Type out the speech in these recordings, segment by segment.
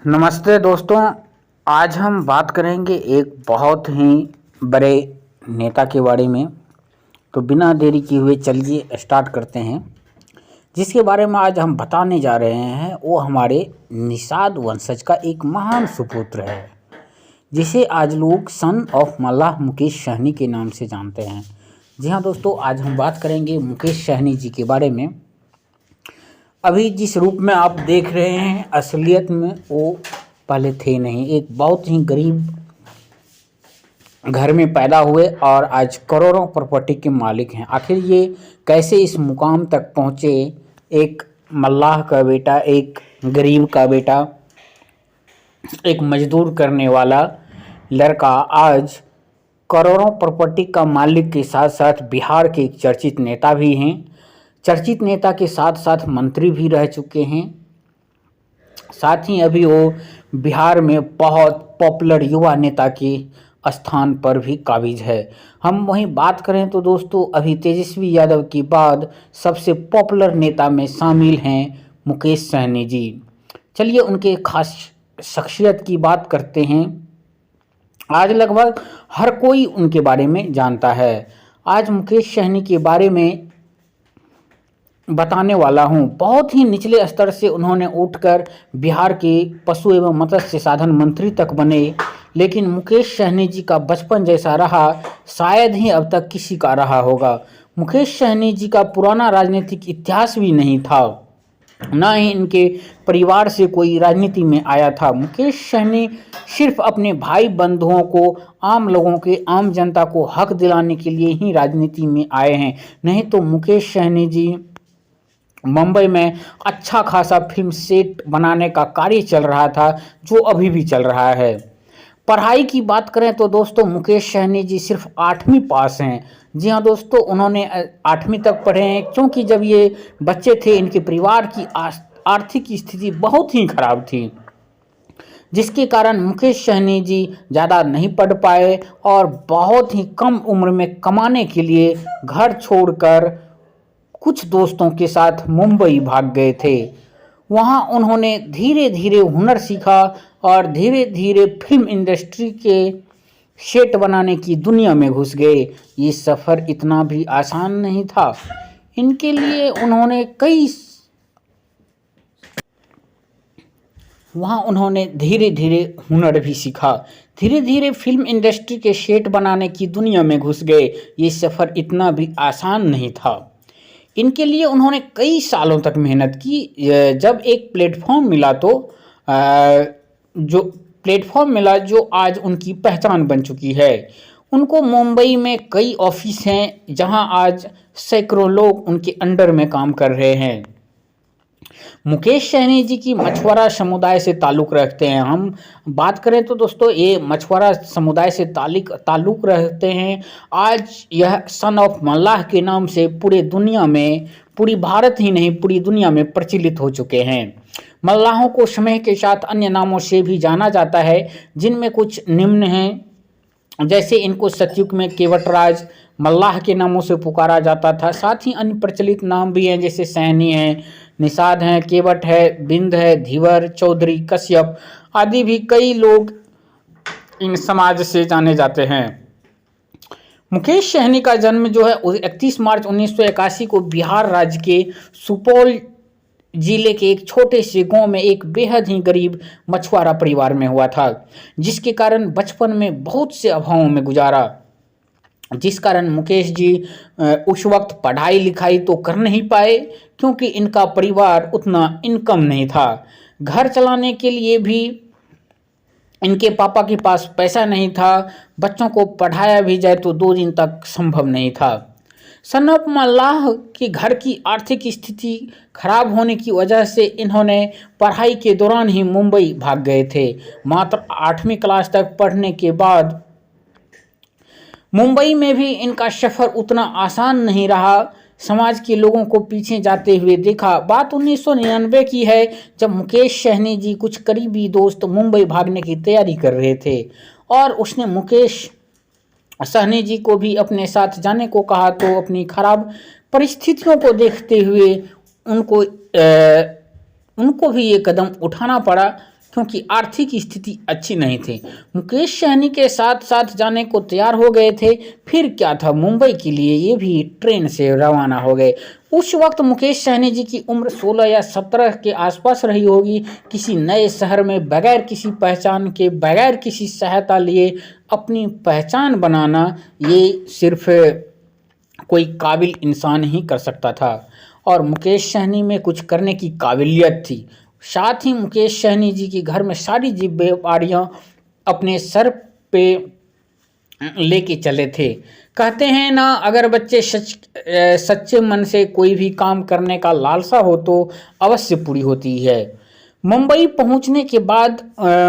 नमस्ते दोस्तों। आज हम बात करेंगे एक बहुत ही बड़े नेता के बारे में। तो बिना देरी किए हुए चलिए स्टार्ट करते हैं। जिसके बारे में आज हम बताने जा रहे हैं वो हमारे निषाद वंशज का एक महान सुपुत्र है, जिसे आज लोग सन ऑफ मल्लाह मुकेश सहनी के नाम से जानते हैं। जी हाँ दोस्तों, आज हम बात करेंगे मुकेश सहनी जी के बारे में। अभी जिस रूप में आप देख रहे हैं, असलियत में वो पहले थे नहीं। एक बहुत ही गरीब घर में पैदा हुए और आज करोड़ों प्रॉपर्टी के मालिक हैं। आखिर ये कैसे इस मुकाम तक पहुँचे? एक मल्लाह का बेटा, एक गरीब का बेटा, एक मजदूर करने वाला लड़का आज करोड़ों प्रॉपर्टी का मालिक के साथ साथ बिहार के एक चर्चित नेता भी हैं। चर्चित नेता के साथ साथ मंत्री भी रह चुके हैं। साथ ही अभी वो बिहार में बहुत पॉपुलर युवा नेता के स्थान पर भी काबिज है। हम वहीं बात करें तो दोस्तों, अभी तेजस्वी यादव के बाद सबसे पॉपुलर नेता में शामिल हैं मुकेश सहनी जी। चलिए उनके खास शख्सियत की बात करते हैं। आज लगभग हर कोई उनके बारे में जानता है। आज मुकेश सहनी के बारे में बताने वाला हूं। बहुत ही निचले स्तर से उन्होंने उठकर बिहार के पशु एवं मत्स्य साधन मंत्री तक बने, लेकिन मुकेश सहनी जी का बचपन जैसा रहा शायद ही अब तक किसी का रहा होगा। मुकेश सहनी जी का पुराना राजनीतिक इतिहास भी नहीं था, ना ही इनके परिवार से कोई राजनीति में आया था। मुकेश सहनी सिर्फ अपने भाई बंधुओं को, आम लोगों के, आम जनता को हक दिलाने के लिए ही राजनीति में आए हैं। नहीं तो मुकेश सहनी जी मुंबई में अच्छा खासा फिल्म सेट बनाने का कार्य चल रहा था, जो अभी भी चल रहा है। पढ़ाई की बात करें तो दोस्तों, मुकेश सहनी जी सिर्फ 8वीं पास हैं। जी हाँ दोस्तों, उन्होंने 8वीं तक पढ़े हैं, क्योंकि जब ये बच्चे थे इनके परिवार की आर्थिक स्थिति बहुत ही खराब थी, जिसके कारण मुकेश सहनी जी ज़्यादा नहीं पढ़ पाए और बहुत ही कम उम्र में कमाने के लिए घर छोड़कर कुछ दोस्तों के साथ मुंबई भाग गए थे। वहाँ उन्होंने धीरे धीरे हुनर सीखा और धीरे धीरे फिल्म इंडस्ट्री के सेट बनाने की दुनिया में घुस गए। ये सफ़र इतना भी आसान नहीं था इनके लिए। वहाँ उन्होंने धीरे धीरे हुनर भी सीखा, धीरे धीरे फिल्म इंडस्ट्री के सेट बनाने की दुनिया में घुस गए। ये सफ़र इतना भी आसान नहीं था इनके लिए। उन्होंने कई सालों तक मेहनत की। जब एक प्लेटफॉर्म मिला तो जो आज उनकी पहचान बन चुकी है। उनको मुंबई में कई ऑफिस हैं, जहां आज सैकड़ों लोग उनके अंडर में काम कर रहे हैं। मुकेश सहनी जी की मछुआरा समुदाय से ताल्लुक़ रखते हैं। हम बात करें तो दोस्तों, ये मछुआरा समुदाय से ताल्लुक़ रखते हैं। आज यह सन ऑफ मल्लाह के नाम से पूरे दुनिया में, पूरी भारत ही नहीं पूरी दुनिया में प्रचलित हो चुके हैं। मल्लाहों को समय के साथ अन्य नामों से भी जाना जाता है, जिनमें कुछ निम्न हैं। जैसे इनको सतयुग में केवटराज मल्लाह के नामों से पुकारा जाता था। साथ ही अन्य प्रचलित नाम भी हैं, जैसे सहनी हैं, निषाद हैं, केवट है, बिंद है, धीवर, चौधरी, कश्यप आदि भी कई लोग इन समाज से जाने जाते हैं। मुकेश सहनी का जन्म जो है 31 मार्च 1981 को बिहार राज्य के सुपौल जिले के एक छोटे से गांव में एक बेहद ही गरीब मछुआरा परिवार में हुआ था, जिसके कारण बचपन में बहुत से अभावों में गुजारा। जिस कारण मुकेश जी उस वक्त पढ़ाई लिखाई तो कर नहीं पाए, क्योंकि इनका परिवार उतना इनकम नहीं था। घर चलाने के लिए भी इनके पापा के पास पैसा नहीं था। बच्चों को पढ़ाया भी जाए तो 2 दिन तक संभव नहीं था। सन ऑफ मल्लाह के घर की आर्थिक स्थिति खराब होने की वजह से इन्होंने पढ़ाई के दौरान ही मुंबई भाग गए थे। मात्र 8वीं क्लास तक पढ़ने के बाद मुंबई में भी इनका सफ़र उतना आसान नहीं रहा। समाज के लोगों को पीछे जाते हुए देखा। बात 1999 की है, जब मुकेश सहनी जी कुछ करीबी दोस्त मुंबई भागने की तैयारी कर रहे थे और उसने मुकेश सहनी जी को भी अपने साथ जाने को कहा। तो अपनी खराब परिस्थितियों को देखते हुए उनको भी ये कदम उठाना पड़ा। क्योंकि आर्थिक स्थिति अच्छी नहीं थी। मुकेश सहनी के साथ साथ जाने को तैयार हो गए थे। फिर क्या था, मुंबई के लिए ये भी ट्रेन से रवाना हो गए। उस वक्त मुकेश सहनी जी की उम्र 16 या 17 के आसपास रही होगी। किसी नए शहर में बगैर किसी पहचान के, बगैर किसी सहायता लिए अपनी पहचान बनाना, ये सिर्फ कोई काबिल इंसान ही कर सकता था। और मुकेश सहनी में कुछ करने की काबिलियत थी। साथ ही मुकेश सहनी जी के घर में सारी जिम्मेवारियां अपने सर पे लेके चले थे। कहते हैं ना, अगर बच्चे सच्चे मन से कोई भी काम करने का लालसा हो तो अवश्य पूरी होती है। मुंबई पहुंचने के बाद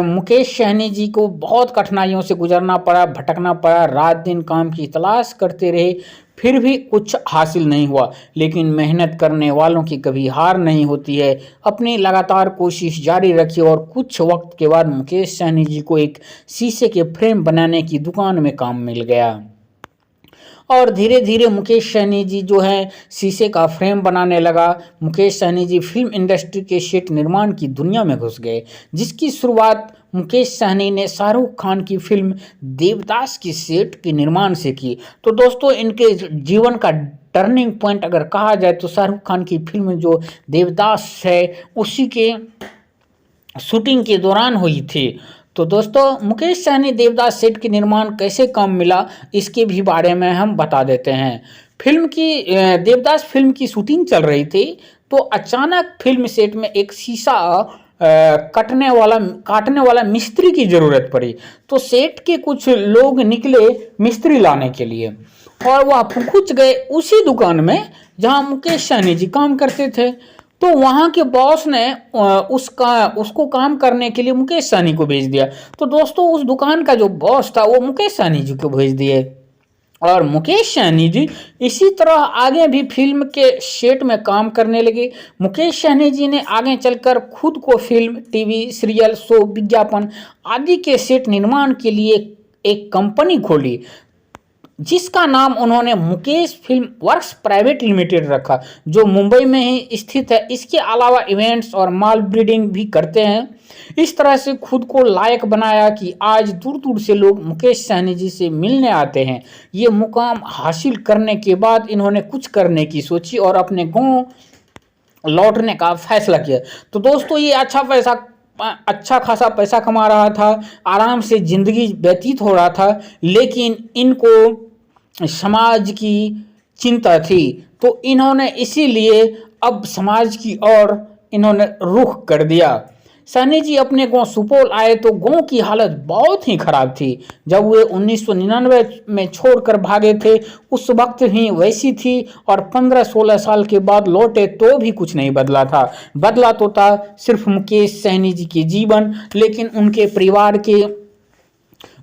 मुकेश सहनी जी को बहुत कठिनाइयों से गुजरना पड़ा, भटकना पड़ा, रात दिन काम की तलाश करते रहे, फिर भी कुछ हासिल नहीं हुआ। लेकिन मेहनत करने वालों की कभी हार नहीं होती है। अपनी लगातार कोशिश जारी रखी और कुछ वक्त के बाद मुकेश सहनी जी को एक शीशे के फ्रेम बनाने की दुकान में काम मिल गया। और धीरे धीरे मुकेश सहनी जी जो है शीशे का फ्रेम बनाने लगा। मुकेश सहनी जी फिल्म इंडस्ट्री के सेट निर्माण की दुनिया में घुस गए, जिसकी शुरुआत मुकेश सहनी ने शाहरुख खान की फिल्म देवदास की सेट के निर्माण से की। तो दोस्तों, इनके जीवन का टर्निंग पॉइंट अगर कहा जाए तो शाहरुख खान की फिल्म जो देवदास है उसी के शूटिंग के दौरान हुई थी। तो दोस्तों, मुकेश सहनी देवदास सेट के निर्माण कैसे काम मिला, इसके भी बारे में हम बता देते हैं। फिल्म की देवदास फिल्म की शूटिंग चल रही थी, तो अचानक फिल्म सेट में एक शीशा काटने वाला मिस्त्री की ज़रूरत पड़ी। तो सेट के कुछ लोग निकले मिस्त्री लाने के लिए, और वह पहुंच गए उसी दुकान में जहां मुकेश सहनी जी काम करते थे। तो वहाँ के बॉस ने उसको काम करने के लिए मुकेश सहनी को भेज दिया। तो दोस्तों, उस दुकान का जो बॉस था वो मुकेश सहनी जी को भेज दिए, और मुकेश सहनी जी इसी तरह आगे भी फिल्म के सेट में काम करने लगे। मुकेश सहनी जी ने आगे चलकर खुद को फिल्म, टीवी सीरियल, शो, विज्ञापन आदि के सेट निर्माण के लिए एक कंपनी खोली, जिसका नाम उन्होंने Mukesh film works private limited रखा, जो मुंबई में ही स्थित है। इसके अलावा इवेंट्स और माल ब्रीडिंग भी करते हैं। इस तरह से खुद को लायक बनाया कि आज दूर दूर से लोग मुकेश सहनी जी से मिलने आते हैं। ये मुकाम हासिल करने के बाद इन्होंने कुछ करने की सोची और अपने गांव लौटने का फैसला किया। तो दोस्तों, ये अच्छा खासा पैसा कमा रहा था, आराम से ज़िंदगी व्यतीत हो रहा था, लेकिन इनको समाज की चिंता थी। तो इन्होंने इसीलिए अब समाज की ओर इन्होंने रुख कर दिया। सहनी जी अपने गांव सुपौल आए तो गांव की हालत बहुत ही खराब थी। जब वे 1999 में छोड़कर भागे थे, उस वक्त ही वैसी थी, और 15-16 साल के बाद लौटे तो भी कुछ नहीं बदला था। बदला तो था सिर्फ मुकेश सहनी जी के जीवन, लेकिन उनके परिवार के,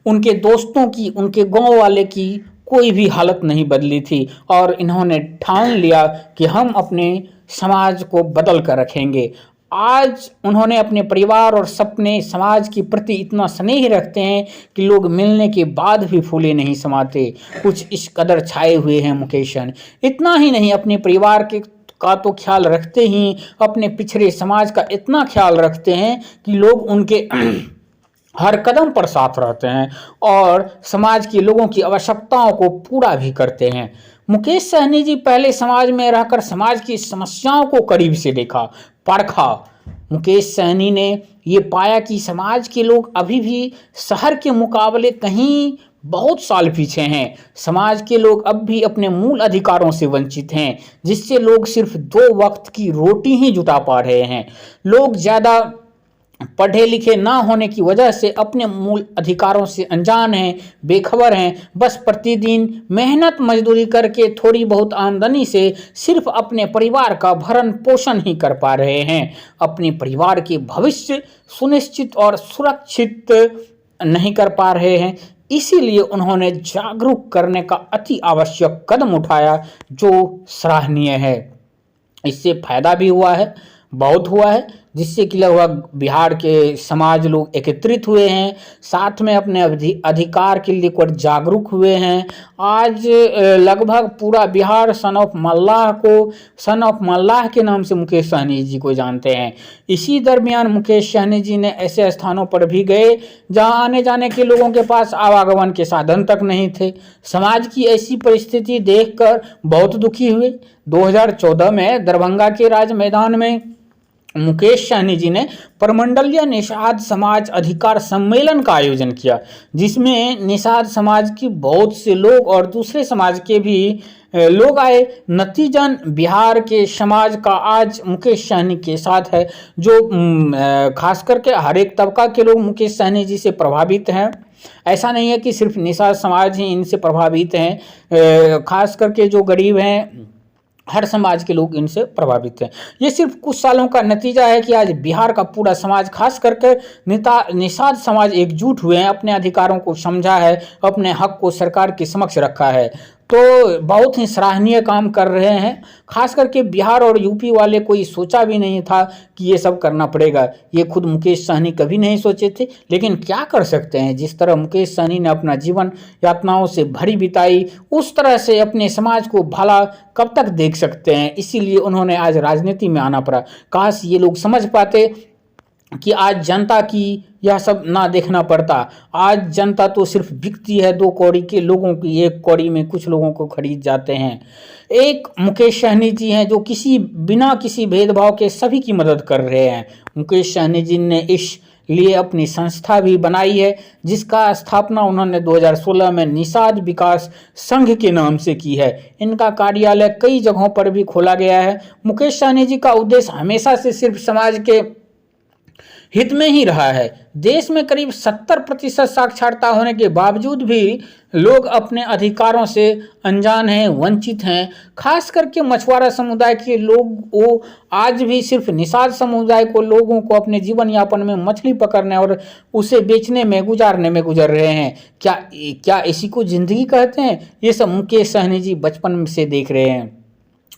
उनके दोस्तों की, उनके गांव वाले की कोई भी हालत नहीं बदली थी। और इन्होंने ठान लिया कि हम अपने समाज को बदल कर रखेंगे। आज उन्होंने अपने परिवार और सपने, समाज के प्रति इतना स्नेह रखते हैं कि लोग मिलने के बाद भी फूले नहीं समाते। कुछ इस कदर छाए हुए हैं मुकेश सहनी। इतना ही नहीं, अपने परिवार के का तो ख्याल रखते ही, अपने पिछड़े समाज का इतना ख्याल रखते हैं कि लोग उनके हर कदम पर साथ रहते हैं और समाज के लोगों की आवश्यकताओं को पूरा भी करते हैं। मुकेश सहनी जी पहले समाज में रहकर समाज की समस्याओं को करीब से देखा, परखा। मुकेश सहनी ने ये पाया कि समाज के लोग अभी भी शहर के मुकाबले कहीं बहुत साल पीछे हैं। समाज के लोग अब भी अपने मूल अधिकारों से वंचित हैं, जिससे लोग सिर्फ 2 वक्त की रोटी ही जुटा पा रहे हैं। लोग ज़्यादा पढ़े लिखे ना होने की वजह से अपने मूल अधिकारों से अनजान हैं, बेखबर हैं। बस प्रतिदिन मेहनत मजदूरी करके थोड़ी बहुत आमदनी से सिर्फ अपने परिवार का भरण पोषण ही कर पा रहे हैं। अपने परिवार के भविष्य सुनिश्चित और सुरक्षित नहीं कर पा रहे हैं। इसीलिए उन्होंने जागरूक करने का अति आवश्यक कदम उठाया, जो सराहनीय है। इससे फायदा भी हुआ है, बहुत हुआ है, जिससे कि लगभग बिहार के समाज लोग एकत्रित हुए हैं, साथ में अपने अधिकार के लिए कुछ जागरूक हुए हैं। आज लगभग पूरा बिहार सन ऑफ मल्लाह के नाम से मुकेश सहनी जी को जानते हैं। इसी दरमियान मुकेश सहनी जी ने ऐसे स्थानों पर भी गए जहां आने जाने के लोगों के पास आवागमन के साधन तक नहीं थे। समाज की ऐसी परिस्थिति देखकर बहुत दुखी हुए। 2014 में दरभंगा के राज मैदान में मुकेश सहनी जी ने प्रमंडलीय निषाद समाज अधिकार सम्मेलन का आयोजन किया, जिसमें निषाद समाज की बहुत से लोग और दूसरे समाज के भी लोग आए। नतीजन बिहार के समाज का आज मुकेश सहनी के साथ है, जो खास करके हर एक तबका के लोग मुकेश सहनी जी से प्रभावित हैं। ऐसा नहीं है कि सिर्फ निषाद समाज ही इनसे प्रभावित हैं, खास करके जो गरीब हैं हर समाज के लोग इनसे प्रभावित हैं। ये सिर्फ कुछ सालों का नतीजा है कि आज बिहार का पूरा समाज, खास करके निषाद समाज एकजुट हुए हैं, अपने अधिकारों को समझा है, अपने हक को सरकार के समक्ष रखा है। तो बहुत ही सराहनीय काम कर रहे हैं। खास करके बिहार और यूपी वाले कोई सोचा भी नहीं था कि ये सब करना पड़ेगा। ये खुद मुकेश सहनी कभी नहीं सोचे थे, लेकिन क्या कर सकते हैं, जिस तरह मुकेश सहनी ने अपना जीवन यातनाओं से भरी बिताई, उस तरह से अपने समाज को भला कब तक देख सकते हैं। इसीलिए उन्होंने आज राजनीति में आना पड़ा। काश ये लोग समझ पाते कि आज जनता की यह सब ना देखना पड़ता। आज जनता तो सिर्फ बिकती है 2 कौड़ी के लोगों की, 1 कौड़ी में कुछ लोगों को खरीद जाते हैं। एक मुकेश सहनी जी हैं जो बिना किसी भेदभाव के सभी की मदद कर रहे हैं। मुकेश सहनी जी ने इस लिए अपनी संस्था भी बनाई है, जिसका स्थापना उन्होंने 2016 में निषाद विकास संघ के नाम से की है। इनका कार्यालय कई जगहों पर भी खोला गया है। मुकेश सहनी जी का उद्देश्य हमेशा से सिर्फ समाज के हित में ही रहा है। देश में करीब 70% साक्षरता होने के बावजूद भी लोग अपने अधिकारों से अनजान हैं, वंचित हैं। खास करके मछुआरा समुदाय के लोग वो आज भी सिर्फ निषाद समुदाय को लोगों को अपने जीवन यापन में मछली पकड़ने और उसे बेचने में गुजर रहे हैं। क्या इसी को जिंदगी कहते हैं? ये सब मुकेश सहनी जी बचपन से देख रहे हैं।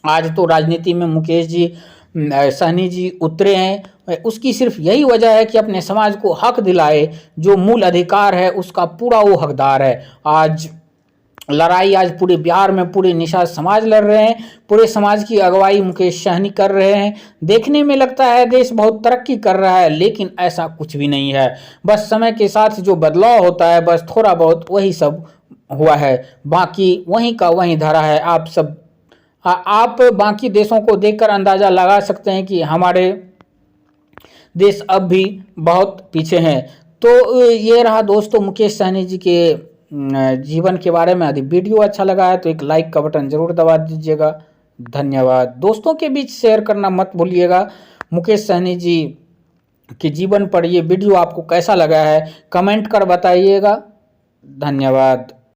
आज तो राजनीति में मुकेश जी सहनी जी उतरे हैं। उसकी सिर्फ यही वजह है कि अपने समाज को हक दिलाए, जो मूल अधिकार है उसका पूरा वो हकदार है। आज लड़ाई पूरे बिहार में पूरे निषाद समाज लड़ रहे हैं, पूरे समाज की अगुवाई मुकेश सहनी कर रहे हैं। देखने में लगता है देश बहुत तरक्की कर रहा है, लेकिन ऐसा कुछ भी नहीं है। बस समय के साथ जो बदलाव होता है, बस थोड़ा बहुत वही सब हुआ है, बाकी वहीं का वहीं धरा है। आप बाकी देशों को देखकर अंदाज़ा लगा सकते हैं कि हमारे देश अब भी बहुत पीछे हैं। तो ये रहा दोस्तों मुकेश सहनी जी के जीवन के बारे में। यदि वीडियो अच्छा लगा है तो एक लाइक का बटन ज़रूर दबा दीजिएगा। धन्यवाद। दोस्तों के बीच शेयर करना मत भूलिएगा। मुकेश सहनी जी के जीवन पर ये वीडियो आपको कैसा लगा है कमेंट कर बताइएगा। धन्यवाद।